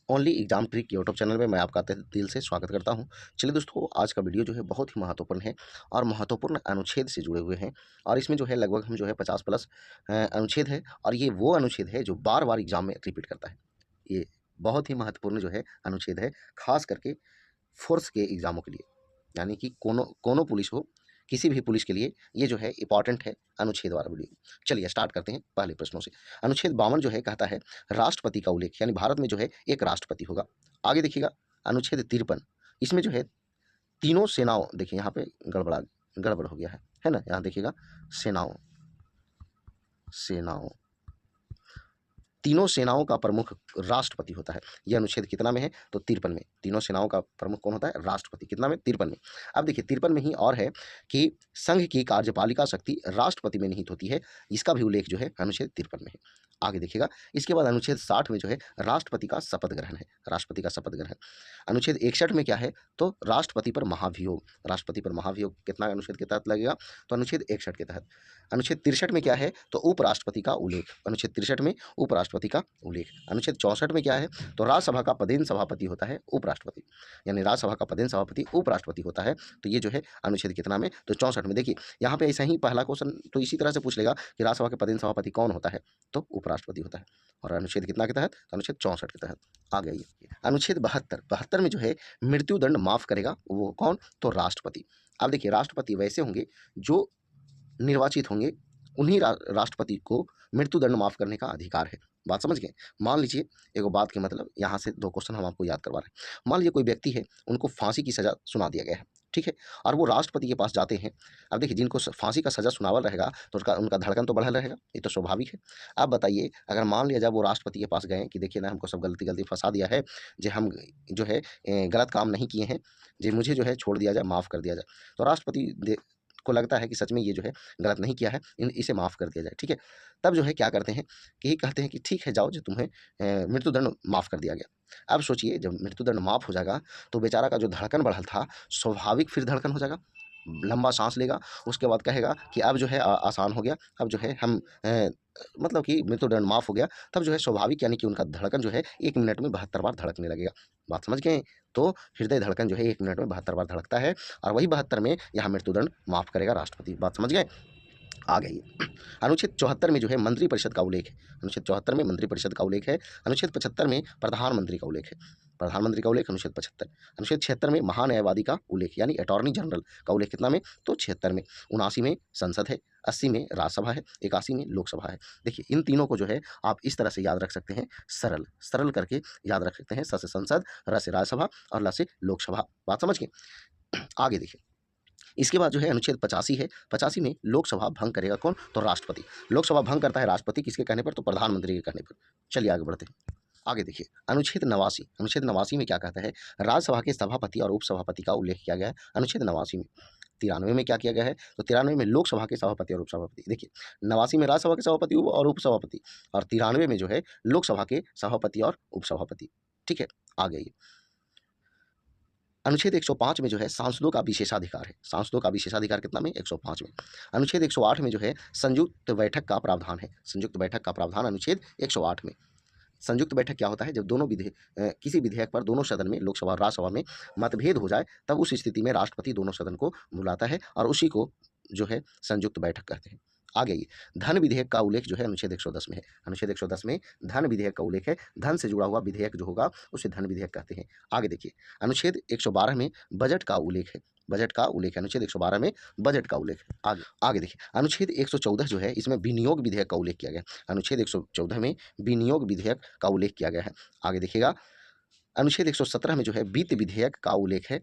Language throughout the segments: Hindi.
Only exam trick YouTube channel में मैं आपका तहे दिल से स्वागत करता हूं। चलिए दोस्तों, आज का वीडियो जो है बहुत ही महत्वपूर्ण है और महत्वपूर्ण अनुच्छेद से जुड़े हुए हैं। और इसमें जो है लगभग हम जो है 50 प्लस अनुच्छेद है, और ये वो अनुच्छेद है जो बार बार एग्जाम में रिपीट करता है। ये बहुत ही महत्वपूर्ण जो है अनुच्छेद है, खास करके फोर्स के एग्जामों के लिए, यानी कि कोनो कोनो पुलिस हो, किसी भी पुलिस के लिए ये जो है इंपॉर्टेंट है अनुच्छेद वाला वीडियो। चलिए स्टार्ट करते हैं पहले प्रश्नों से। अनुच्छेद 52 जो है कहता है राष्ट्रपति का उल्लेख, यानी भारत में जो है एक राष्ट्रपति होगा। आगे देखिएगा अनुच्छेद 53, इसमें जो है तीनों सेनाओं, देखिए यहाँ पे गड़बड़ हो गया है ना। यहाँ देखिएगा सेनाओं सेनाओं तीनों सेनाओं का प्रमुख राष्ट्रपति होता है। यह अनुच्छेद कितना में है? तो 53 में। तीनों सेनाओं का प्रमुख कौन होता है? राष्ट्रपति। कितना में? 53 में। अब देखिए 53 में ही और है कि संघ की कार्यपालिका शक्ति राष्ट्रपति में निहित होती है। इसका भी उल्लेख जो है अनुच्छेद 53 में है। आगे देखिएगा, इसके बाद अनुच्छेद 60 में जो है राष्ट्रपति का शपथ ग्रहण है। राष्ट्रपति का शपथ ग्रहण। अनुच्छेद 61 में क्या है? तो राष्ट्रपति पर महाभियोग। राष्ट्रपति पर महाभियोग कितना अनुच्छेद के तहत लगेगा? तो अनुच्छेद 61 के तहत। अनुच्छेद 63 में क्या है? तो उपराष्ट्रपति का उल्लेख। अनुच्छेद 63 में उपराष्ट्रपति का उल्लेख। अनुच्छेद 64 में क्या है? तो राज्यसभा का पदेन सभापति होता है उपराष्ट्रपति, यानी राज्यसभा का पदेन सभापति उपराष्ट्रपति होता है। तो ये जो है अनुच्छेद कितना में? तो 64 में। देखिए यहाँ पे ऐसा ही पहला क्वेश्चन तो इसी तरह से पूछ लेगा कि राज्यसभा के पदेन सभापति कौन होता है? तो उपराष्ट्रपति होता है। और अनुच्छेद कितना के तहत? तो अनुच्छेद 64 के तहत। आ गई अनुच्छेद 72 में जो है मृत्युदंड माफ करेगा, वो कौन? तो राष्ट्रपति। अब देखिए राष्ट्रपति वैसे होंगे जो निर्वाचित होंगे, उन्हीं राष्ट्रपति को मृत्युदंड माफ करने का अधिकार है। बात समझ गए? मान लीजिए, एगो बात के मतलब यहाँ से दो क्वेश्चन हम आपको याद करवा रहे हैं। मान लीजिए कोई व्यक्ति है, उनको फांसी की सजा सुना दिया गया है, ठीक है, और वो राष्ट्रपति के पास जाते हैं। अब देखिए जिनको फांसी का सजा सुनावल रहेगा तो उनका धड़कन तो बढ़ल रहेगा, ये तो स्वाभाविक है। अब बताइए, अगर मान लिया जाए वो राष्ट्रपति के पास गए कि देखिए ना, हमको सब गलती फंसा दिया है, जो हम जो है गलत काम नहीं किए हैं, जो मुझे जो है छोड़ दिया जाए, माफ़ कर दिया जाए। तो राष्ट्रपति को लगता है कि सच में ये जो है गलत नहीं किया है, इसे माफ़ कर दिया जाए, ठीक है। तब जो है क्या करते हैं कि कहते हैं कि ठीक है, जाओ, जो तुम्हें मृत्युदंड माफ़ कर दिया गया। अब सोचिए, जब मृत्युदंड माफ़ हो जाएगा तो बेचारा का जो धड़कन बढ़ल था, स्वाभाविक फिर धड़कन हो जाएगा, लंबा सांस लेगा, उसके बाद कहेगा कि अब जो है आसान हो गया, अब जो है हम मतलब कि मृत्युदंड माफ़ हो गया। तब जो है स्वाभाविक, यानी कि उनका धड़कन जो है 1 मिनट में 72 बार धड़कने लगेगा। बात समझ गए? तो हृदय धड़कन जो है 1 मिनट में 72 बार धड़कता है, और वही 72 में यहाँ मृत्युदंड माफ़ करेगा राष्ट्रपति। बात समझ गए? आ गई अनुच्छेद 74 में जो है मंत्रिपरिषद का उल्लेख है। अनुच्छेद 74 में मंत्रिपरिषद का उल्लेख है। अनुच्छेद 75 में प्रधानमंत्री का उल्लेख है। प्रधानमंत्री का उल्लेख अनुच्छेद 75। अनुच्छेद 76 में महान्यायवादी का उल्लेख, यानी अटॉर्नी जनरल का उल्लेख कितना में? तो 76 में। 79 में संसद है। 80 में राज्यसभा है। 81 में लोकसभा है। देखिए इन तीनों को जो है आप इस तरह से याद रख सकते हैं, सरल सरल करके याद रख सकते हैं। स से संसद, र से राज्यसभा और ल से लोकसभा। बात समझ गए? आगे देखिए, इसके बाद जो है अनुच्छेद 85 है। 85 में लोकसभा भंग करेगा कौन? तो राष्ट्रपति। लोकसभा भंग करता है राष्ट्रपति, किसके कहने पर? तो प्रधानमंत्री के कहने पर। चलिए आगे बढ़ते हैं। आगे देखिए अनुच्छेद 89। अनुच्छेद 89 में क्या कहता है? राज्यसभा के सभापति और उपसभापति का उल्लेख किया गया है अनुच्छेद 89 में। 93 में क्या किया गया है? तो 93 में लोकसभा के सभापति और उपसभापति। देखिए 89 में राज्यसभा के सभापति और उपसभापति, और 93 में जो है लोकसभा के सभापति और उपसभापति, ठीक है। आ गई अनुच्छेद 105 में जो है सांसदों का विशेषाधिकार है। सांसदों का विशेषाधिकार कितना में? 105 में। अनुच्छेद 108 में जो है संयुक्त बैठक का प्रावधान है। संयुक्त बैठक का प्रावधान अनुच्छेद 108 में। संयुक्त बैठक क्या होता है? जब दोनों किसी विधेयक पर दोनों सदन में, लोकसभा और राज्यसभा में मतभेद हो जाए, तब उस स्थिति में राष्ट्रपति दोनों सदन को बुलाता है, और उसी को जो है संयुक्त बैठक कहते हैं। आगे ये धन विधेयक का उल्लेख जो है अनुच्छेद 110 में है। अनुच्छेद 110 में धन विधेयक का उल्लेख है। धन से जुड़ा हुआ विधेयक जो होगा उसे धन विधेयक कहते हैं। आगे देखिए अनुच्छेद 112 में बजट का उल्लेख है। बजट का उल्लेख है। अनुच्छेद 112 में बजट का उल्लेख है। आगे देखिए अनुच्छेद 114 जो है, इसमें विनियोग विधेयक का उल्लेख किया गया है। अनुच्छेद 114 में विनियोग विधेयक का उल्लेख किया गया है। आगे देखिएगा अनुच्छेद 117 में जो है वित्त विधेयक का उल्लेख है।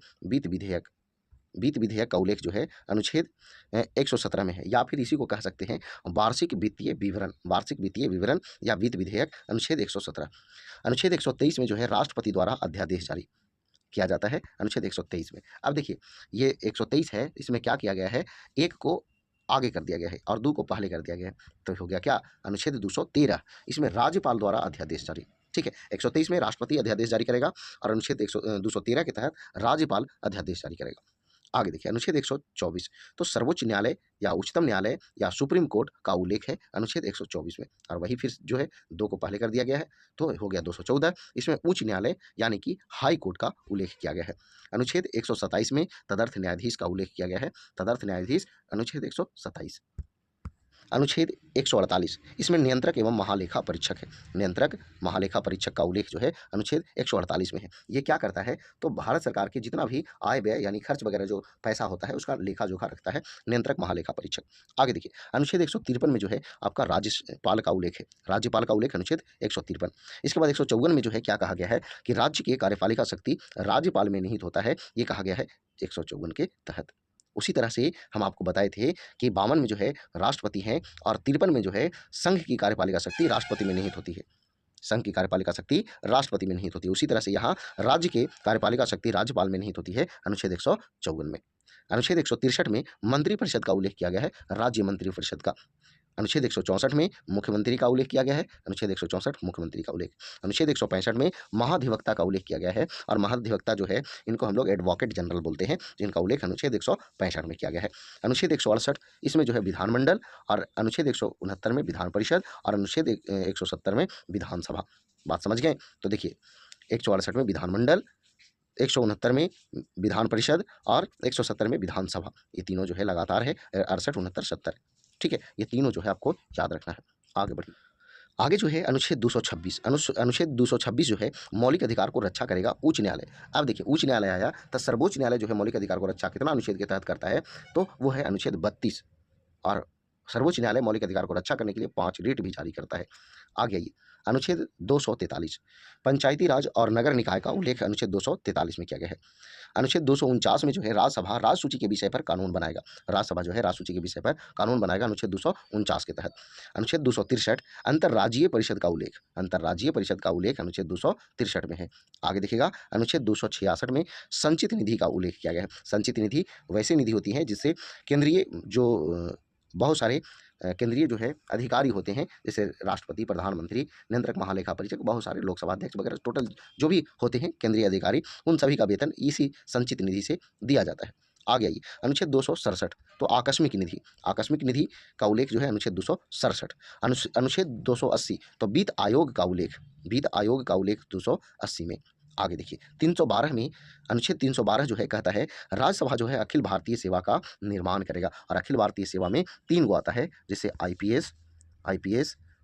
वित्त विधेयक का उल्लेख जो है अनुच्छेद 117 में है, या फिर इसी को कह सकते हैं वार्षिक वित्तीय विवरण। वार्षिक वित्तीय विवरण या वित्त विधेयक अनुच्छेद 117। अनुच्छेद 123 में जो है राष्ट्रपति द्वारा अध्यादेश जारी किया जाता है। अनुच्छेद 123 में। अब देखिए ये 123 है, इसमें क्या किया गया है? एक को आगे कर दिया गया है और दो को पहले कर दिया गया है, तो हो गया क्या? अनुच्छेद 213। इसमें राज्यपाल द्वारा अध्यादेश जारी, ठीक है। 123 में राष्ट्रपति अध्यादेश जारी करेगा, और अनुच्छेद 213 के तहत राज्यपाल अध्यादेश जारी करेगा। आगे देखिए अनुच्छेद 124, तो सर्वोच्च न्यायालय या उच्चतम न्यायालय या सुप्रीम कोर्ट का उल्लेख है अनुच्छेद 124 में, और वही फिर जो है 2 को पहले कर दिया गया है, तो हो गया 214। इसमें उच्च न्यायालय यानी कि हाई कोर्ट का उल्लेख किया गया है। अनुच्छेद 127 में तदर्थ न्यायाधीश का उल्लेख किया गया है, तदर्थ न्यायाधीश अनुच्छेद 127। अनुच्छेद 148, इसमें नियंत्रक एवं महालेखा परीक्षक है। नियंत्रक महालेखा परीक्षक का उल्लेख जो है अनुच्छेद 148 में है। ये क्या करता है, तो भारत सरकार के जितना भी आय व्यय यानी खर्च वगैरह जो पैसा होता है उसका लेखा जोखा रखता है नियंत्रक महालेखा परीक्षक। आगे देखिए अनुच्छेद 153 में जो है आपका राज्यपाल का उल्लेख है, राज्यपाल का उल्लेख अनुच्छेद 153। इसके बाद 154 में जो है क्या कहा गया है कि राज्य की कार्यपालिका शक्ति राज्यपाल में निहित होता है, ये कहा गया है 154 के तहत। उसी तरह से हम आपको बताए थे कि 52 में जो है राष्ट्रपति हैं, और 53 में जो है संघ की कार्यपालिका शक्ति राष्ट्रपति में निहित होती है। संघ की कार्यपालिका शक्ति राष्ट्रपति में निहित होती है। उसी तरह से यहाँ राज्य के कार्यपालिका शक्ति राज्यपाल में निहित होती है अनुच्छेद 154 में। अनुच्छेद 163 में मंत्रिपरिषद का उल्लेख किया गया है, राज्य मंत्रिपरिषद का। अनुच्छेद 164 में मुख्यमंत्री का उल्लेख किया गया है, अनुच्छेद 164 मुख्यमंत्री का उल्लेख। अनुच्छेद 165 में महाधिवक्ता का उल्लेख किया गया है, और महाधिवक्ता जो है इनको हम लोग एडवोकेट जनरल बोलते हैं, जिनका उल्लेख अनुच्छेद 165 में किया गया है। अनुच्छेद 168 इसमें जो है विधानमंडल, और अनुच्छेद 169 में विधान परिषद, और अनुच्छेद 170 में विधानसभा। बात समझ गए? तो देखिए 168 में विधानमंडल, 169 में विधान परिषद, और 170 में विधानसभा। ये तीनों जो है लगातार है 68, 69, 70। ठीक है, ये तीनों जो है आपको याद रखना है। आगे बढ़िए। आगे जो है अनुच्छेद 226, अनुच्छेद 226 जो है मौलिक अधिकार को रक्षा करेगा उच्च न्यायालय। अब देखिए उच्च न्यायालय आया, तो सर्वोच्च न्यायालय जो है मौलिक अधिकार को रक्षा कितना अनुच्छेद के तहत करता है, तो वो है अनुच्छेद 32। और सर्वोच्च न्यायालय मौलिक अधिकार को रक्षा करने के लिए 5 रिट भी जारी करता है। आगे आइए अनुच्छेद 243, पंचायती राज और नगर निकाय का उल्लेख अनुच्छेद 243 में किया गया है। अनुच्छेद 249 में जो है राज्यसभा राजसूची के विषय पर कानून बनाएगा, राज्यसभा जो है राजसूची के विषय पर कानून बनाएगा अनुच्छेद 249 के तहत। अनुच्छेद 263 अंतर्राज्यीय परिषद का उल्लेख, अंतर्राज्यीय परिषद का उल्लेख अनुच्छेद 263 में है। आगे देखिएगा अनुच्छेद 266 में संचित निधि का उल्लेख किया गया है। संचित निधि वैसे निधि होती है जिससे केंद्रीय जो बहुत सारे केंद्रीय जो है अधिकारी होते हैं, जैसे राष्ट्रपति, प्रधानमंत्री, नियंत्रक महालेखा परीक्षक, बहुत सारे लोकसभा अध्यक्ष वगैरह, टोटल जो भी होते हैं केंद्रीय अधिकारी, उन सभी का वेतन इसी संचित निधि से दिया जाता है। आगे आइए अनुच्छेद 267, तो आकस्मिक निधि, आकस्मिक निधि का उल्लेख जो है अनुच्छेद 267। अनुच्छेद 280, तो वित्त आयोग का उल्लेख, वित्त आयोग का उल्लेख 280 में। आगे देखिए 312 में, अनुच्छेद 312 जो है कहता है राज्यसभा जो है अखिल भारतीय सेवा का निर्माण करेगा, और अखिल भारतीय सेवा में 3 गो आता है, जैसे आईपीएस,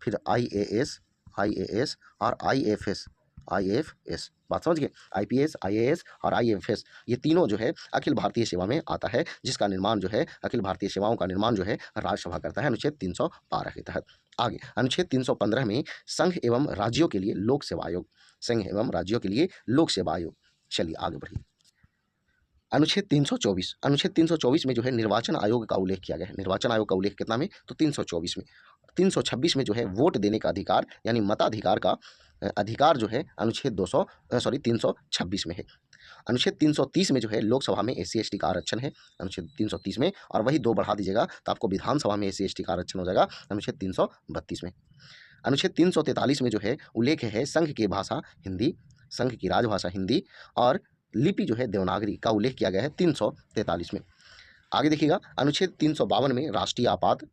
फिर आईएएस और आईएफएस। बात समझ गए? आईपीएस, आईएएस और आईएफएस, ये तीनों जो है अखिल भारतीय सेवा में आता है, जिसका निर्माण जो है अखिल भारतीय सेवाओं का निर्माण जो है राज्यसभा करता है अनुच्छेद 312 के तहत। आगे अनुच्छेद 315 में संघ एवं राज्यों के लिए लोक सेवा आयोग, संघ एवं राज्यों के लिए लोक सेवा आयोग। चलिए आगे बढ़िए। अनुच्छेद 324, अनुच्छेद 324 में जो है निर्वाचन आयोग का उल्लेख किया गया है। निर्वाचन आयोग का उल्लेख कितना में, तो 324 में। 326 में जो है वोट देने का अधिकार यानी मताधिकार का अधिकार जो है अनुच्छेद 326 में है। अनुच्छेद 330 में जो है लोकसभा में एससी एसटी का आरक्षण है अनुच्छेद 330 में, और वही 2 बढ़ा दीजिएगा तो आपको विधानसभा में एससी एसटी का आरक्षण हो जाएगा अनुच्छेद 332 में। अनुच्छेद 343 में जो है उल्लेख है संघ की भाषा हिंदी, संघ की राजभाषा हिंदी, और लिपि जो है देवनागरी का उल्लेख किया गया है 343 में। आगे देखिएगा अनुच्छेद 352 में राष्ट्रीय आपात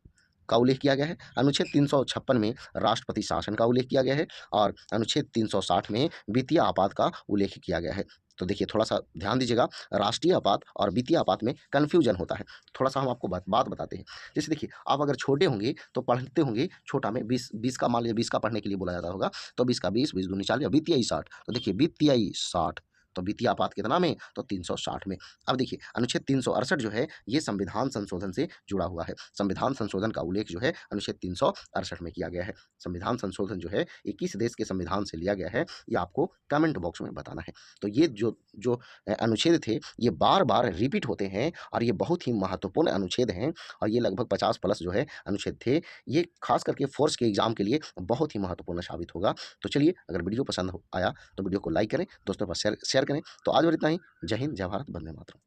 का उल्लेख किया गया है। अनुच्छेद 356 में राष्ट्रपति शासन का उल्लेख किया गया है, और अनुच्छेद 360 में वित्तीय आपात का उल्लेख किया गया है। तो देखिए थोड़ा सा ध्यान दीजिएगा, राष्ट्रीय आपात और वित्तीय आपात में कन्फ्यूजन होता है। थोड़ा सा हम आपको बात बताते हैं। जैसे देखिए आप अगर छोटे होंगे तो पढ़ते होंगे छोटा में 20 का, मान लीजिए 20 का पढ़ने के लिए बोला जाता होगा, तो 20 का 20, 20 दूनी 40, वित्तीय 60। तो देखिए वित्तीय 60, तो वित्तीय आपात कितना में, तो 360 में। अब देखिए अनुच्छेद 368 जो है ये संविधान संशोधन से जुड़ा हुआ है। संविधान संशोधन का उल्लेख जो है अनुच्छेद 368 में किया गया है। संविधान संशोधन जो है ये किस देश के संविधान से लिया गया है, ये आपको कमेंट बॉक्स में बताना है। तो ये जो अनुच्छेद थे ये बार बार रिपीट होते हैं, और ये बहुत ही महत्वपूर्ण अनुच्छेद हैं, और ये लगभग 50+ जो है अनुच्छेद थे। ये खास करके फोर्स के एग्जाम के लिए बहुत ही महत्वपूर्ण साबित होगा। तो चलिए अगर वीडियो पसंद आया तो वीडियो को लाइक करें, दोस्तों पर शेयर करें। तो आज और इतना ही। जय हिंद, जय भारत, वंदे मातरम।